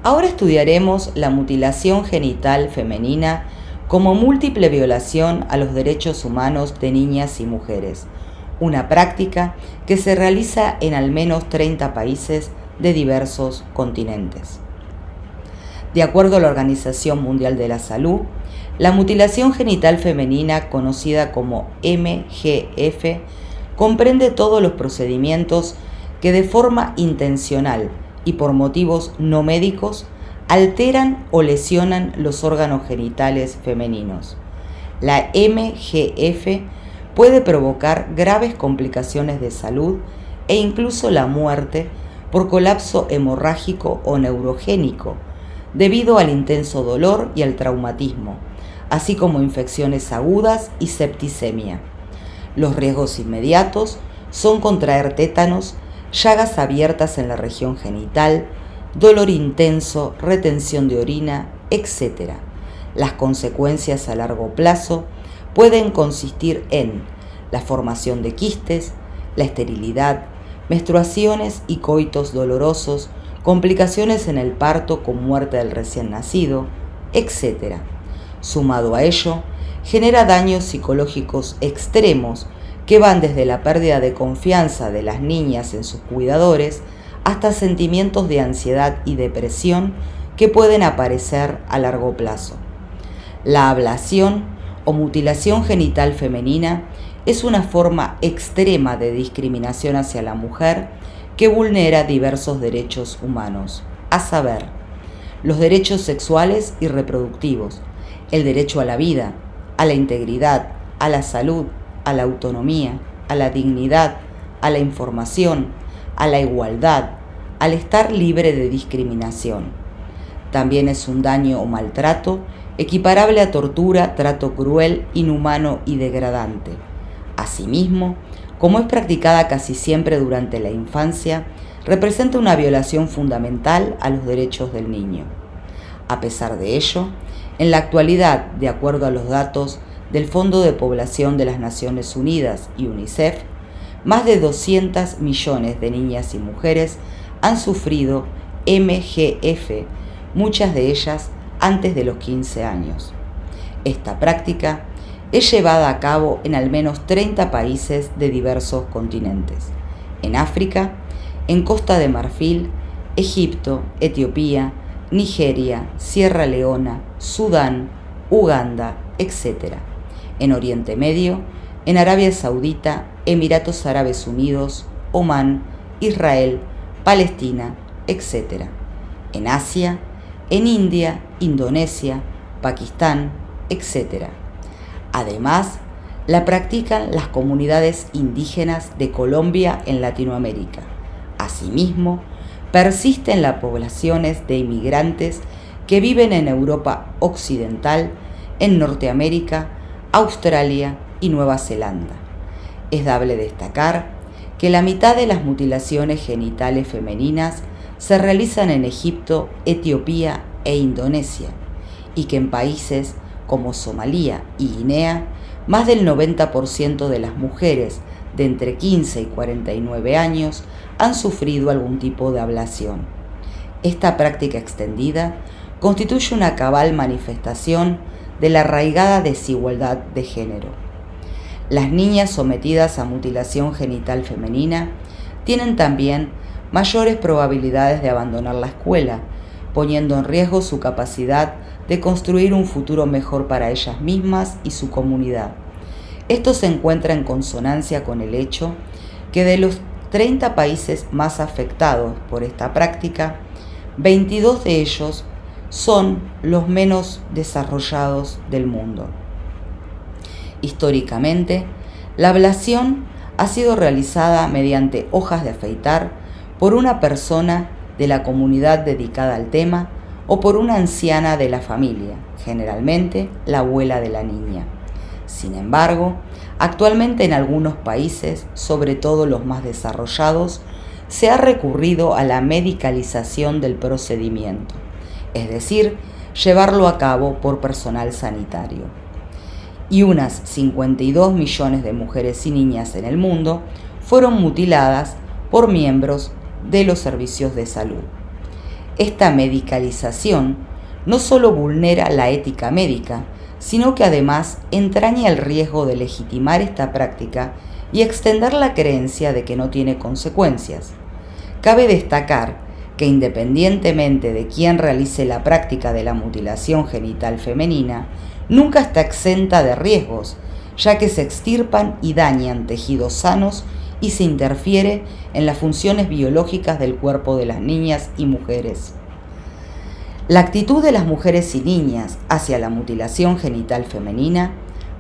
Ahora estudiaremos la mutilación genital femenina como múltiple violación a los derechos humanos de niñas y mujeres, una práctica que se realiza en al menos 30 países de diversos continentes. De acuerdo a la Organización Mundial de la Salud, la mutilación genital femenina, conocida como MGF, comprende todos los procedimientos que de forma intencional y por motivos no médicos alteran o lesionan los órganos genitales femeninos. La MGF puede provocar graves complicaciones de salud e incluso la muerte por colapso hemorrágico o neurogénico, debido al intenso dolor y al traumatismo, así como infecciones agudas y septicemia. Los riesgos inmediatos son contraer tétanos, llagas abiertas en la región genital, dolor intenso, retención de orina, etc. Las consecuencias a largo plazo pueden consistir en la formación de quistes, la esterilidad, menstruaciones y coitos dolorosos, complicaciones en el parto con muerte del recién nacido, etc. Sumado a ello, genera daños psicológicos extremos que van desde la pérdida de confianza de las niñas en sus cuidadores hasta sentimientos de ansiedad y depresión que pueden aparecer a largo plazo. La ablación o mutilación genital femenina es una forma extrema de discriminación hacia la mujer que vulnera diversos derechos humanos, a saber, los derechos sexuales y reproductivos, el derecho a la vida, a la integridad, a la salud, a la autonomía, a la dignidad, a la información, a la igualdad, al estar libre de discriminación. También es un daño o maltrato equiparable a tortura, trato cruel, inhumano y degradante. Asimismo, como es practicada casi siempre durante la infancia, representa una violación fundamental a los derechos del niño. A pesar de ello, en la actualidad, de acuerdo a los datos del Fondo de Población de las Naciones Unidas y UNICEF, más de 200 millones de niñas y mujeres han sufrido MGF, muchas de ellas antes de los 15 años. Esta práctica es llevada a cabo en al menos 30 países de diversos continentes: en África, en Costa de Marfil, Egipto, Etiopía, Nigeria, Sierra Leona, Sudán, Uganda, etc. En Oriente Medio, en Arabia Saudita, Emiratos Árabes Unidos, Omán, Israel, Palestina, etc. En Asia, en India, Indonesia, Pakistán, etc. Además, la practican las comunidades indígenas de Colombia en Latinoamérica. Asimismo, persisten las poblaciones de inmigrantes que viven en Europa Occidental, en Norteamérica, Australia y Nueva Zelanda. Es dable destacar que la mitad de las mutilaciones genitales femeninas se realizan en Egipto, Etiopía e Indonesia, y que en países como Somalia y Guinea, más del 90% de las mujeres de entre 15 y 49 años han sufrido algún tipo de ablación. Esta práctica extendida constituye una cabal manifestación de la arraigada desigualdad de género. Las niñas sometidas a mutilación genital femenina tienen también mayores probabilidades de abandonar la escuela, poniendo en riesgo su capacidad de construir un futuro mejor para ellas mismas y su comunidad. Esto se encuentra en consonancia con el hecho que de los 30 países más afectados por esta práctica, 22 de ellos son los menos desarrollados del mundo. Históricamente, la ablación ha sido realizada mediante hojas de afeitar por una persona de la comunidad dedicada al tema o por una anciana de la familia, generalmente la abuela de la niña. Sin embargo, actualmente en algunos países, sobre todo los más desarrollados, se ha recurrido a la medicalización del procedimiento, es decir, llevarlo a cabo por personal sanitario. Y unas 52 millones de mujeres y niñas en el mundo fueron mutiladas por miembros de los servicios de salud. Esta medicalización no solo vulnera la ética médica, sino que además entraña el riesgo de legitimar esta práctica y extender la creencia de que no tiene consecuencias. Cabe destacar que independientemente de quién realice la práctica de la mutilación genital femenina, nunca está exenta de riesgos, ya que se extirpan y dañan tejidos sanos y se interfiere en las funciones biológicas del cuerpo de las niñas y mujeres. La actitud de las mujeres y niñas hacia la mutilación genital femenina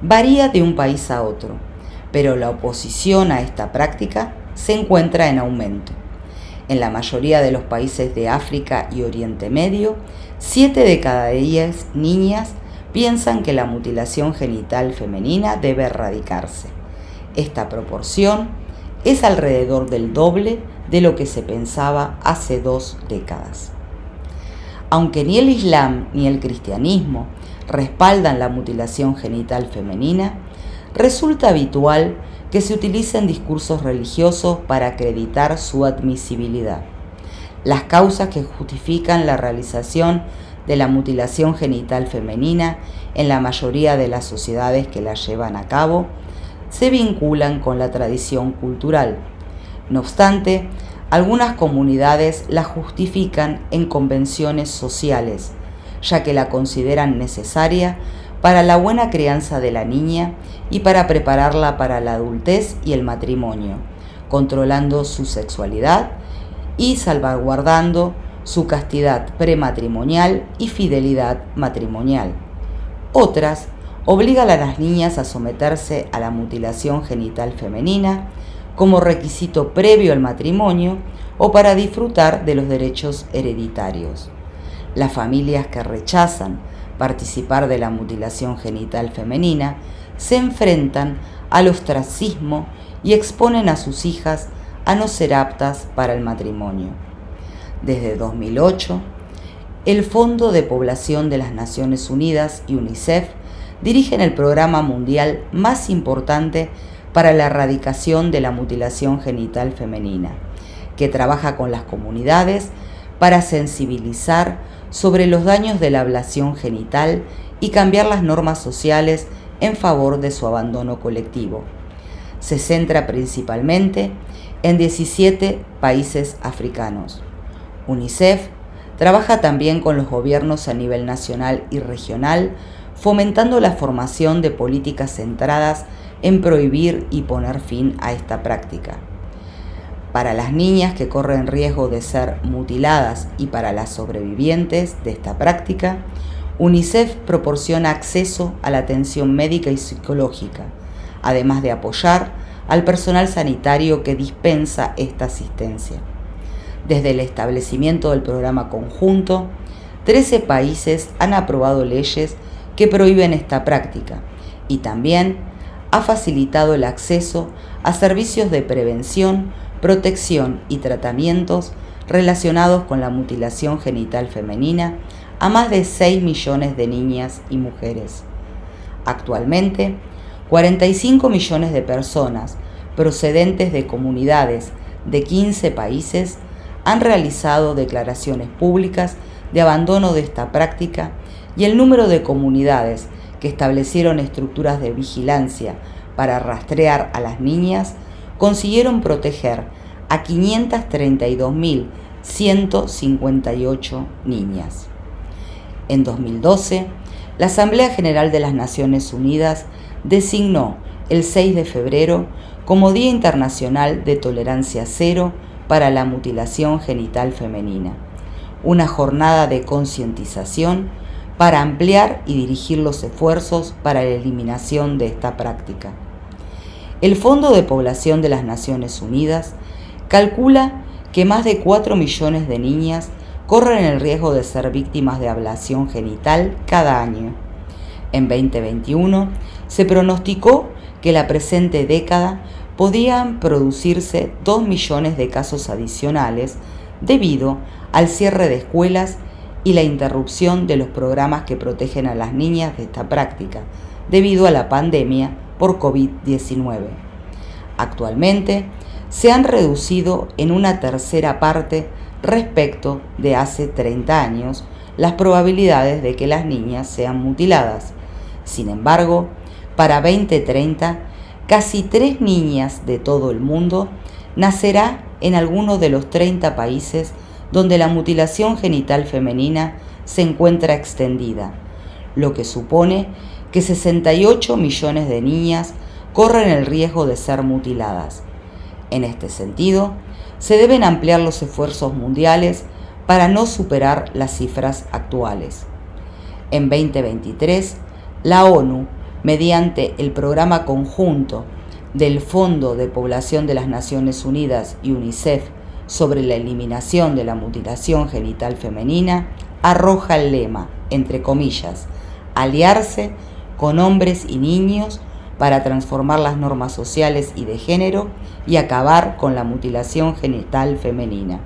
varía de un país a otro, pero la oposición a esta práctica se encuentra en aumento. En la mayoría de los países de África y Oriente Medio, 7 de cada 10 niñas piensan que la mutilación genital femenina debe erradicarse. Esta proporción es alrededor del doble de lo que se pensaba hace 2 décadas. Aunque ni el Islam ni el cristianismo respaldan la mutilación genital femenina, resulta habitual que se utilicen discursos religiosos para acreditar su admisibilidad. Las causas que justifican la realización de la mutilación genital femenina en la mayoría de las sociedades que la llevan a cabo se vinculan con la tradición cultural. No obstante, algunas comunidades la justifican en convenciones sociales, ya que la consideran necesaria para la buena crianza de la niña y para prepararla para la adultez y el matrimonio, controlando su sexualidad y salvaguardando su castidad prematrimonial y fidelidad matrimonial. Otras obligan a las niñas a someterse a la mutilación genital femenina como requisito previo al matrimonio o para disfrutar de los derechos hereditarios. Las familias que rechazan participar de la mutilación genital femenina se enfrentan al ostracismo y exponen a sus hijas a no ser aptas para el matrimonio. Desde 2008, el Fondo de Población de las Naciones Unidas y UNICEF dirigen el programa mundial más importante para la erradicación de la mutilación genital femenina, que trabaja con las comunidades para sensibilizar sobre los daños de la ablación genital y cambiar las normas sociales en favor de su abandono colectivo. Se centra principalmente en 17 países africanos. UNICEF trabaja también con los gobiernos a nivel nacional y regional, fomentando la formación de políticas centradas en prohibir y poner fin a esta práctica. Para las niñas que corren riesgo de ser mutiladas y para las sobrevivientes de esta práctica, UNICEF proporciona acceso a la atención médica y psicológica, además de apoyar al personal sanitario que dispensa esta asistencia. Desde el establecimiento del programa conjunto, 13 países han aprobado leyes que prohíben esta práctica y también ha facilitado el acceso a servicios de prevención, protección y tratamientos relacionados con la mutilación genital femenina a más de 6 millones de niñas y mujeres. Actualmente, 45 millones de personas procedentes de comunidades de 15 países han realizado declaraciones públicas de abandono de esta práctica y el número de comunidades que establecieron estructuras de vigilancia para rastrear a las niñas consiguieron proteger a 532.158 niñas. En 2012, la Asamblea General de las Naciones Unidas designó el 6 de febrero como Día Internacional de Tolerancia Cero para la Mutilación Genital Femenina, una jornada de concientización para ampliar y dirigir los esfuerzos para la eliminación de esta práctica. El Fondo de Población de las Naciones Unidas calcula que más de 4 millones de niñas corren el riesgo de ser víctimas de ablación genital cada año. En 2021 se pronosticó que la presente década podían producirse 2 millones de casos adicionales debido al cierre de escuelas y la interrupción de los programas que protegen a las niñas de esta práctica, debido a la pandemia por COVID-19. Actualmente, se han reducido en una tercera parte respecto de hace 30 años las probabilidades de que las niñas sean mutiladas. Sin embargo, para 2030, casi 3 niñas de todo el mundo nacerá en alguno de los 30 países donde la mutilación genital femenina se encuentra extendida, lo que supone que 68 millones de niñas corren el riesgo de ser mutiladas. En este sentido, se deben ampliar los esfuerzos mundiales para no superar las cifras actuales. En 2023, la ONU, mediante el programa conjunto del Fondo de Población de las Naciones Unidas y UNICEF sobre la eliminación de la mutilación genital femenina, arroja el lema, entre comillas, aliarse con hombres y niños para transformar las normas sociales y de género y acabar con la mutilación genital femenina.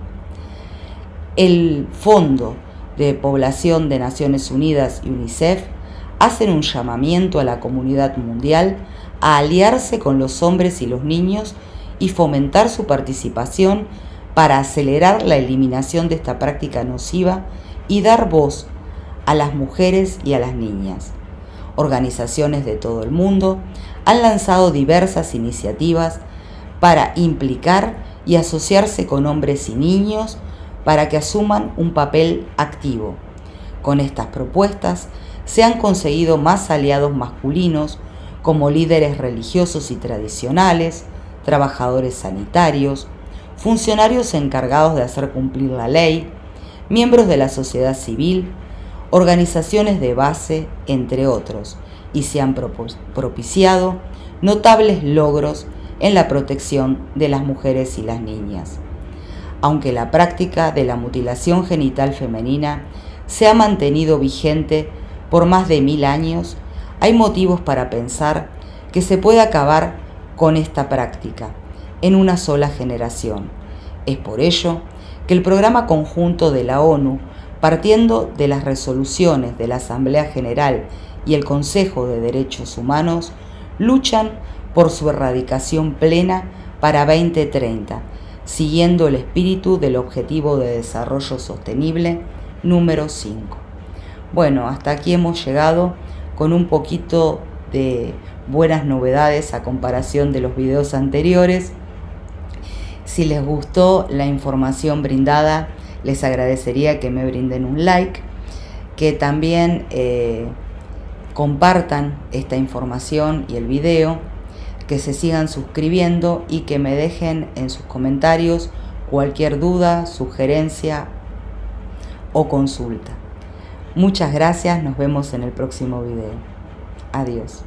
El Fondo de Población de Naciones Unidas y UNICEF hacen un llamamiento a la comunidad mundial a aliarse con los hombres y los niños y fomentar su participación para acelerar la eliminación de esta práctica nociva y dar voz a las mujeres y a las niñas. Organizaciones de todo el mundo han lanzado diversas iniciativas para implicar y asociarse con hombres y niños para que asuman un papel activo. Con estas propuestas se han conseguido más aliados masculinos como líderes religiosos y tradicionales, trabajadores sanitarios, funcionarios encargados de hacer cumplir la ley, miembros de la sociedad civil, organizaciones de base, entre otros, y se han propiciado notables logros en la protección de las mujeres y las niñas. Aunque la práctica de la mutilación genital femenina se ha mantenido vigente por más de 1000 años, hay motivos para pensar que se puede acabar con esta práctica en una sola generación. Es por ello que el Programa Conjunto de la ONU, partiendo de las resoluciones de la Asamblea General y el Consejo de Derechos Humanos, luchan por su erradicación plena para 2030, siguiendo el espíritu del Objetivo de Desarrollo Sostenible número 5. Bueno, hasta aquí hemos llegado con un poquito de buenas novedades a comparación de los videos anteriores. Si les gustó la información brindada, les agradecería que me brinden un like, que también compartan esta información y el video, que se sigan suscribiendo y que me dejen en sus comentarios cualquier duda, sugerencia o consulta. Muchas gracias, nos vemos en el próximo video. Adiós.